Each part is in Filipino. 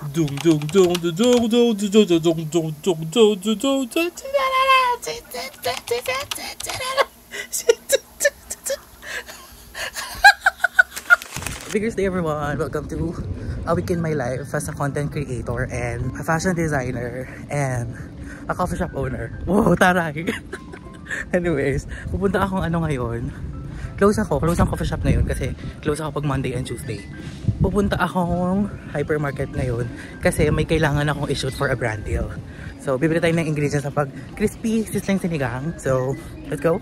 Bigger day everyone! Welcome to a week in my life as a content creator and a fashion designer and a coffee shop owner. Wow, taray! Anyways, pupunta akong ngayon. Close ang coffee shop ngayon kasi close ako pag Monday and Tuesday. Pupunta akong hypermarket ngayon kasi may kailangan akong i-shoot for a brand deal. So, bibili tayo ng ingredients sa pag crispy sisling sinigang. So, let's go!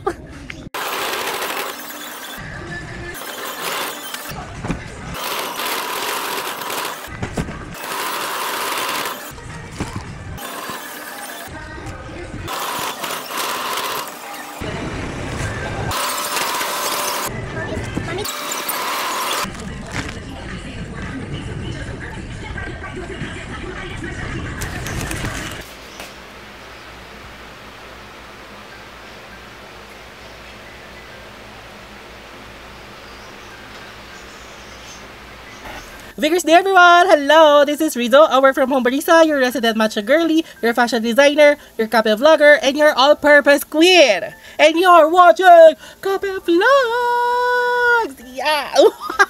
Vigorous day everyone! Hello! This is Rizzo, a work from home barista, your resident matcha girly, your fashion designer, your Kape vlogger, and your all-purpose queen! And you're watching Kape Vlogs! Yeah!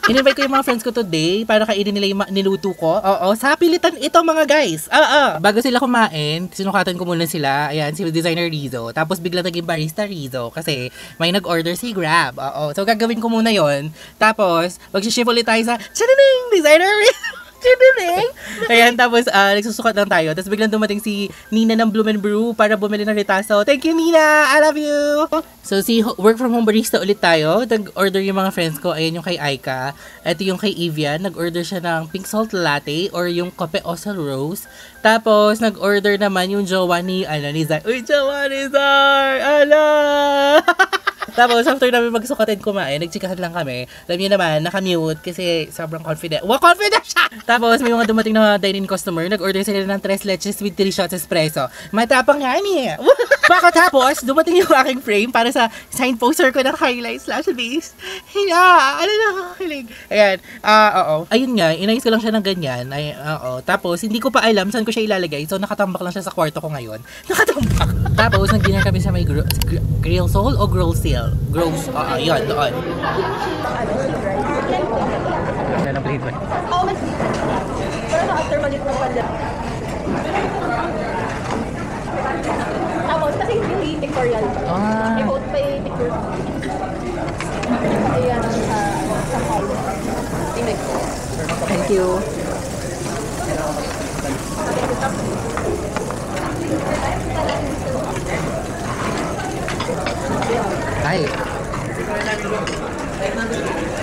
In-invite ko yung mga friends ko today para kainin nila yung niluto ko. Oo, sa pilitan ito mga guys! Bago sila kumain, sinukatan ko muna sila. Ayan, si designer Rizzo. Tapos bigla naging barista Rizzo kasi may nag-order si Grab. Oo, so gagawin ko muna yon. Tapos, mag-shift ulit tayo sa Chananing! Designer Ayan, tapos nagsusukat lang tayo. Tapos biglang dumating si Nina ng Bloom & Brew para bumili ng retaso. Thank you, Nina! I love you! So, work from home barista ulit tayo. Nag-order yung mga friends ko. Ayan yung kay Aika. Ito yung kay Evian. Nag-order siya ng pink salt latte or yung Kape Osal Rose. Tapos, nag-order naman yung jowa ni Zar. Uy, jowa ni Zar! Tapos, after namin magsukatin kumain, nagchikahan lang kami. Alam niyo naman, nakamute kasi sobrang confident. Wow, confident siya! Tapos, may mga dumating na dine-in customer. Nag-order sila ng 3 leches with 3 shots espresso. Matapang nga niya. Tapos, dumating yung aking frame para sa sign poster ko ng highlight/base. Nakakakilig. Ayan, oo. Ayun nga, inayos ko lang siya ng ganyan. Oo. Tapos, hindi ko pa alam saan ko siya ilalagay. So, nakatambak lang siya sa kwarto ko ngayon. Nakatambak. Tapos, nag-dinner kami sa may grill soul o grill seal. Gross. Yun, doon. Yan ang plate ba? Oo, mas pero after malit ng pala. Tapos, kasi yung pictorial. May boat pa yung picture. Ayan, sa hall. Thank you. Hi.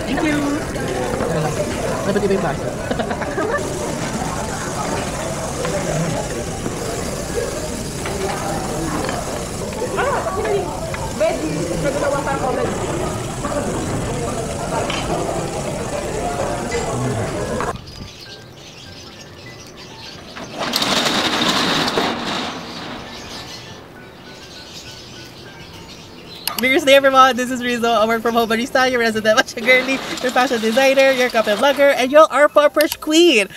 Thank you. Dapat iba yung baso. Bed, nagagawa pa ako. Vigorous day everyone! This is Rizzo, a work from home barista, your resident matcha girly, your fashion designer, your Kape vlogger, and your all-purpose queen!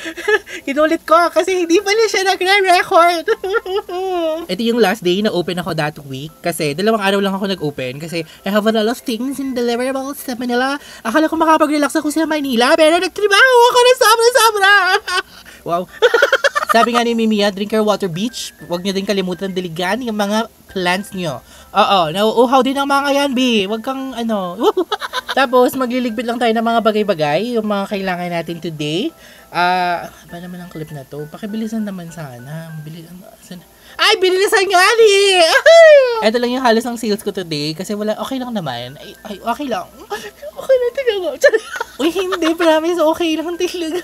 Inulit ko kasi hindi pa rin siya nagre-record! Ito yung last day na open ako that week kasi 2 araw lang ako nag-open kasi I have a lot of things in deliverables sa Manila. Akala ko makapag-relax ako sa Manila pero nagtrabaho ako na sobra-sobra! Wow! Sabi nga ni Mimiya, drink your water beach. Huwag nyo din kalimutan diligan yung mga plants nyo. Oo, nauuhaw din ang mga yan, B. Huwag kang Tapos, magliligpit lang tayo ng mga bagay-bagay, yung mga kailangan natin today. Ba naman ang clip na to? Pakibilisan naman sana. Ay, binilisan nga ni! Ito lang yung halos ng sales ko today kasi okay lang naman. Ay, okay lang. Okay lang talaga. Uy, hindi, promise, okay lang talaga.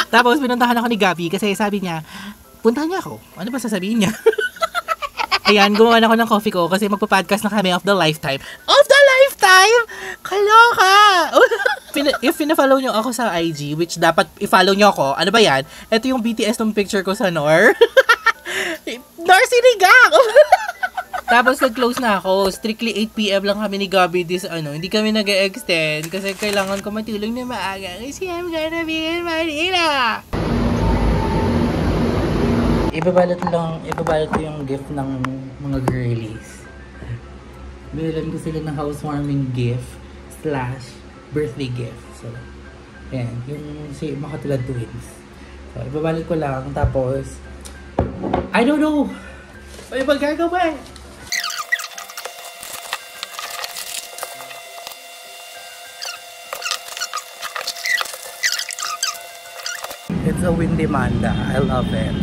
Tapos, pinuntahan ako ni Gabi kasi sabi niya, puntahan niya ako. Ano ba sasabihin niya? Ayan, gumawa na ako ng coffee ko kasi magpa-podcast na kami of the lifetime. Of the lifetime? Kaloka! If pina-follow nyo ako sa IG, which dapat i-follow nyo ako, ano ba yan? Ito yung BTS ng picture ko sa Nor. Nor Sinigang! Tapos nag-close na ako. Strictly 8 PM lang kami ni Gabi this hindi kami nag-extend kasi kailangan ko matulog na maaga kasi I'm gonna be in Manila. Ibabalot ko yung gift ng mga girlies. Bilan ko sila ng housewarming gift / birthday gift. So, yan. Yung si Makatulad Twins. So, ibabalot ko lang. Tapos, I don't know. May magagawa. It's a windy Manda. I love it.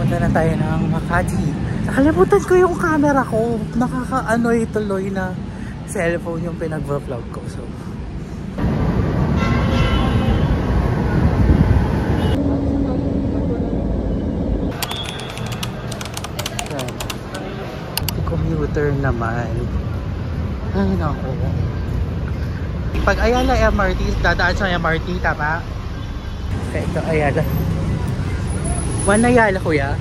Punta na tayo ng Makati. Nakalimutan ko yung camera ko. Nakaka-annoy tuloy na cellphone yung pinag-vlog ko. So, commuter naman. Ay, naku. Pag Ayala MRT, dadaan sa MRT, tama? Okay, ito Ayala. One Ayala, kuya.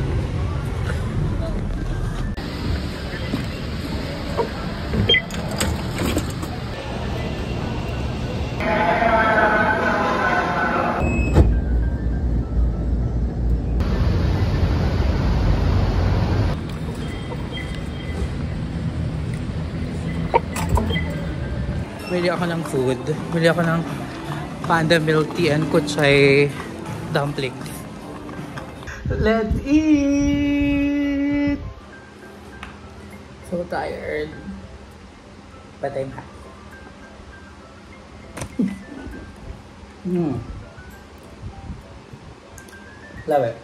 Bili ako ng food. Bili ako ng panda milk tea and kuchay dumplings. Let's eat! So tired. But I'm happy. Love it.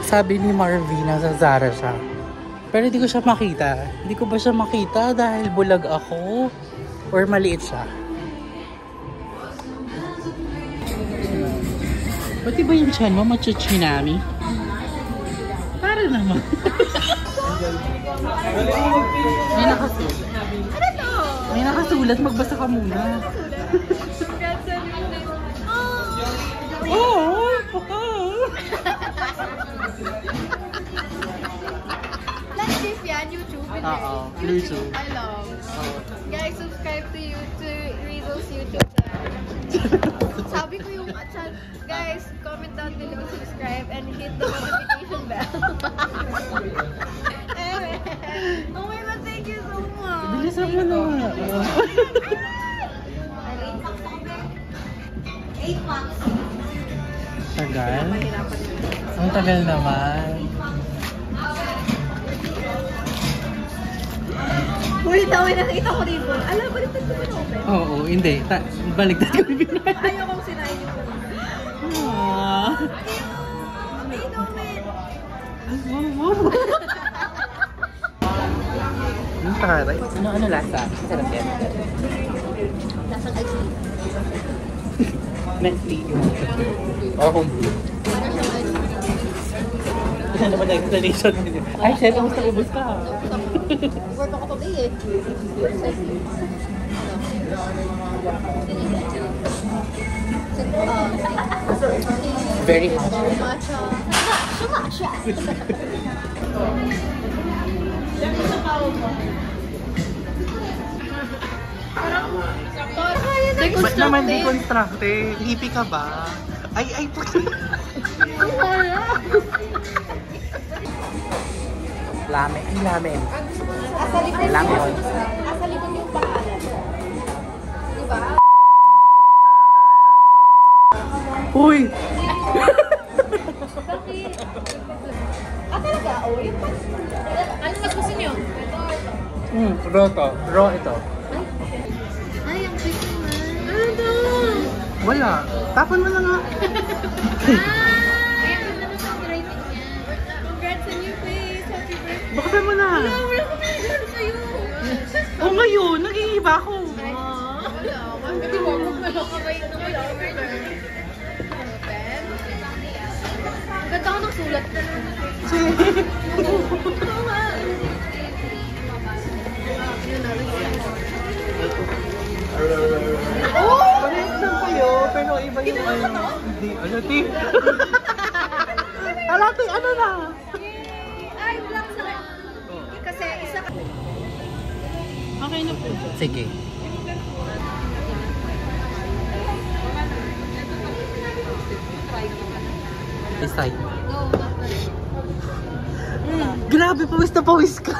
Sabi ni Marvina sa Zara siya. Pero hindi ko siya makita. Hindi ko ba siya makita dahil bulag ako? Or maliit siya? Pati ba yung chan mo? Machuchinami? Para naman. May nakasulat. Ano to? May nakasulat. Magbasa ka muna. Like this yan, YouTube. YouTube. I love. Guys, subscribe to Rizzo's YouTube channel. Sabi ko yung guys, comment down below, subscribe, and hit the notification bell. Oh my god, thank you so much. Bilisan mo na. 8 months. Tagal? Ang tagal naman. Uy, tawin nakita ko rin po. Alam, baliktad ko ba open? Oo, hindi. Baliktad ko rin. Ayaw kong sinayin yung po. Aww. May open. Ang taray. Ano lasa? Sarap yan. Lasang ice cream. Nestle. Or home food. Ano naman ang explanation mo? Ay, shit, ang gusto ubus ka. Work ako today eh. Very hot. Matcha. Ba't naman deconstructed? Hippie ka ba? Ay, Lamen. Lamen. Asa likod Lamen. Asa likod yung pangalan. Diba? Uy! Bakit? Talaga? Oh, yung ano mas gusto niyo? Raw to. Raw ito. Ay, ang cute naman. Ano? Wala. Tapon mo na nga. Ay, ang ganda ng handwriting niya. Congrats on you, please. Happy birthday. Bakit mo na? Wala ko pinagano sa'yo. O ngayon, nag-iiba ako. Wala. Kasi wag mo na kamay na may order. Ang ganda Gusto ko ng sulat ko. Oh! Parehas lang kayo, pero iba yung ano. Hindi, ano, Tim? Alati, ano na? Ay, black sa... Kasi isa ka... Okay na po. Sige. Isay. Go, Grabe, pawis na pawis ka.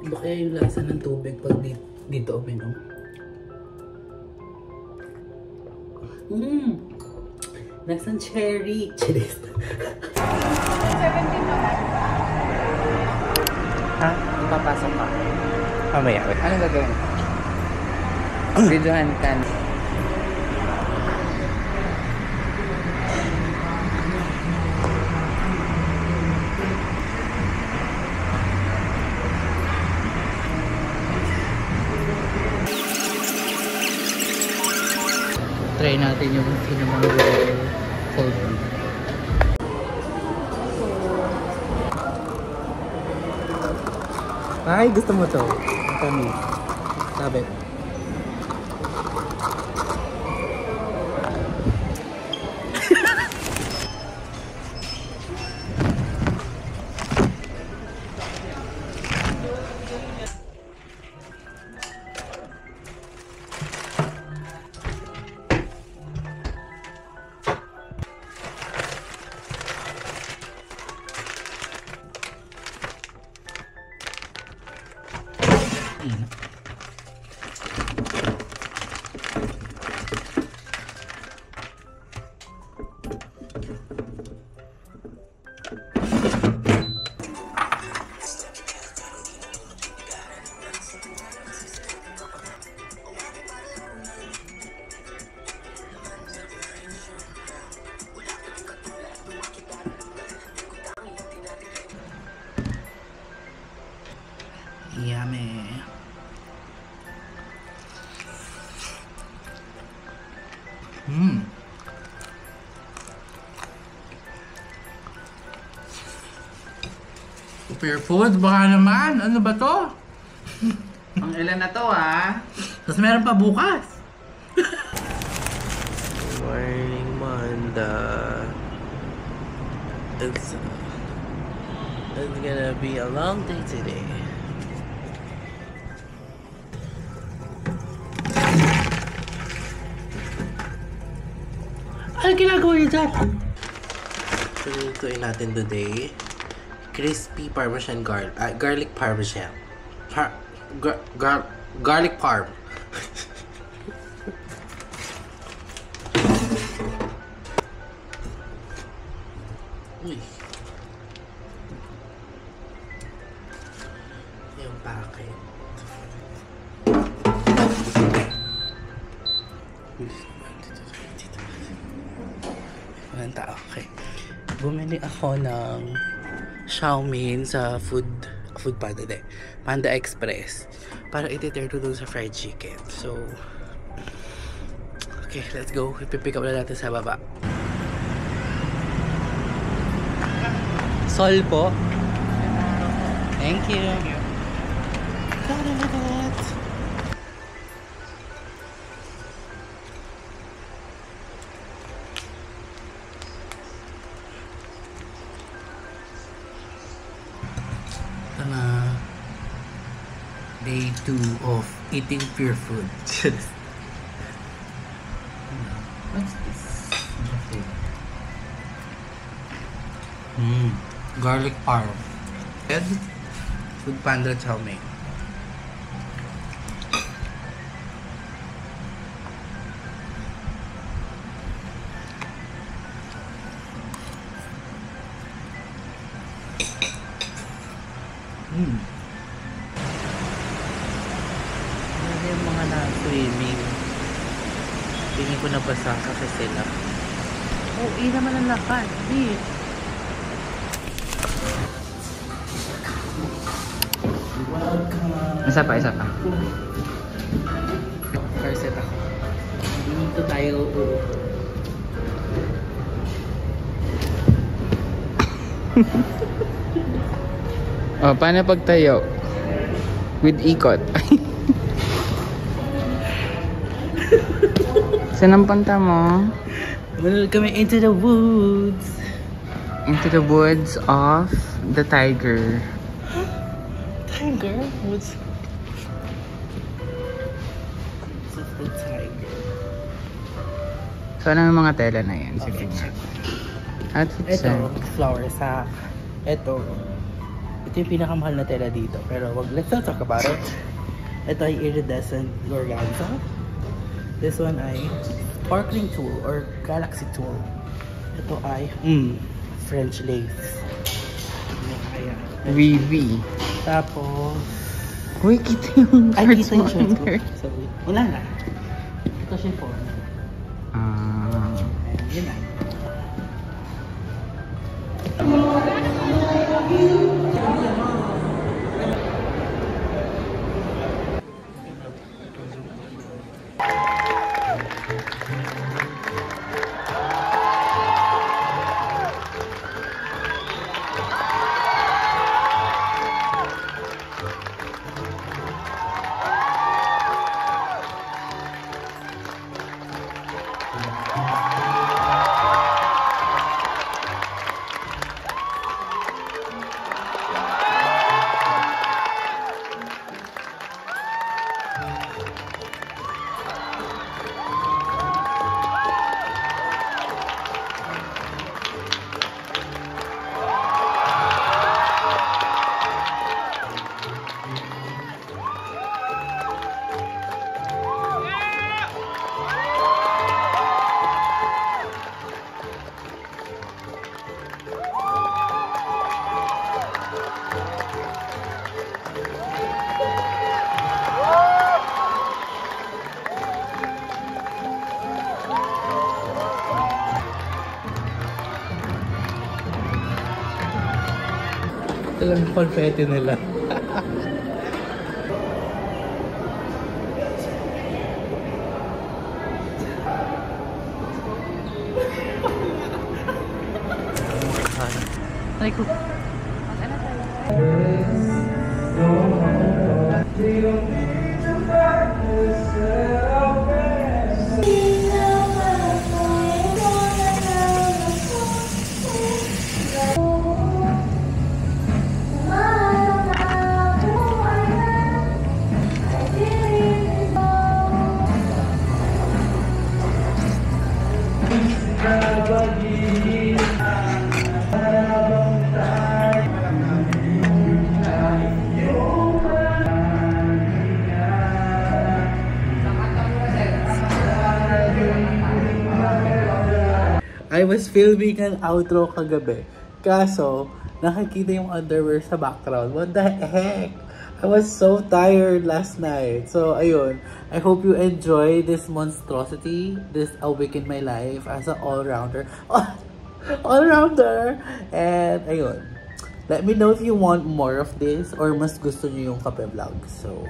Iba kaya yung lasa ng tubig pag dito uminom? Lasang cherry. Cheers. 17 na. Ha? Ipapasok ka? Mamaya. Ano gagawin? Videohan ka. Try natin yung cinnamon cold brew. Ay, gusto mo to. Kami. Sabi. Yummy. Super food, baka naman. Ano ba to? Ang ilan na to ha? Tapos meron pa bukas. Morning, Manda. It's gonna be a long day today. Ano ginagawa niyo dyan? Lutuin natin today. Crispy Parmesan garlic Parmesan. Garlic parm. Uy. Yung packet. Walang tao. Okay. Bumili ako ng Xiaomin sa Food Panda Express para iti-turn to dun sa fried chicken. So, okay, let's go. Ipipick up na natin sa baba. Sol po. Thank you. Day 2 of eating pure food. What's this? Garlic parm. Food Panda chow mein. Yung mga na-swimming. Tingin ko nabasa kasi sila. Oo, naman ang lakad. Isa pa, isa pa. Car set ako. Dito tayo Oh, paano pagtayo? With ikot. Saan ang punta mo? Manunod kami into the woods. Into the woods of the tiger. Tiger? Woods? Of the tiger. So, ano yung mga tela na yan? Sige nga. At Ito, flower sack. Ito yung pinakamahal na tela dito. Pero let's not talk about it. Ito ay iridescent organza. This one ay sparkling tulle or galaxy tulle. Ito ay French lace. Ayan. Vivi. Tapos Uy, kita yung ay, shorts kita yung mo shorts ko. under. Sorry. Wala na. Ito chiffon. Yun na. Talagang confetti nila. Ay ko. I was filming an outro kagabi. Kaso, nakikita yung underwear sa background. What the heck? I was so tired last night. So, ayun. I hope you enjoy this monstrosity, this A Week in My Life as an all-rounder. All-rounder! And, ayun. Let me know if you want more of this or mas gusto nyo yung kape vlog. So,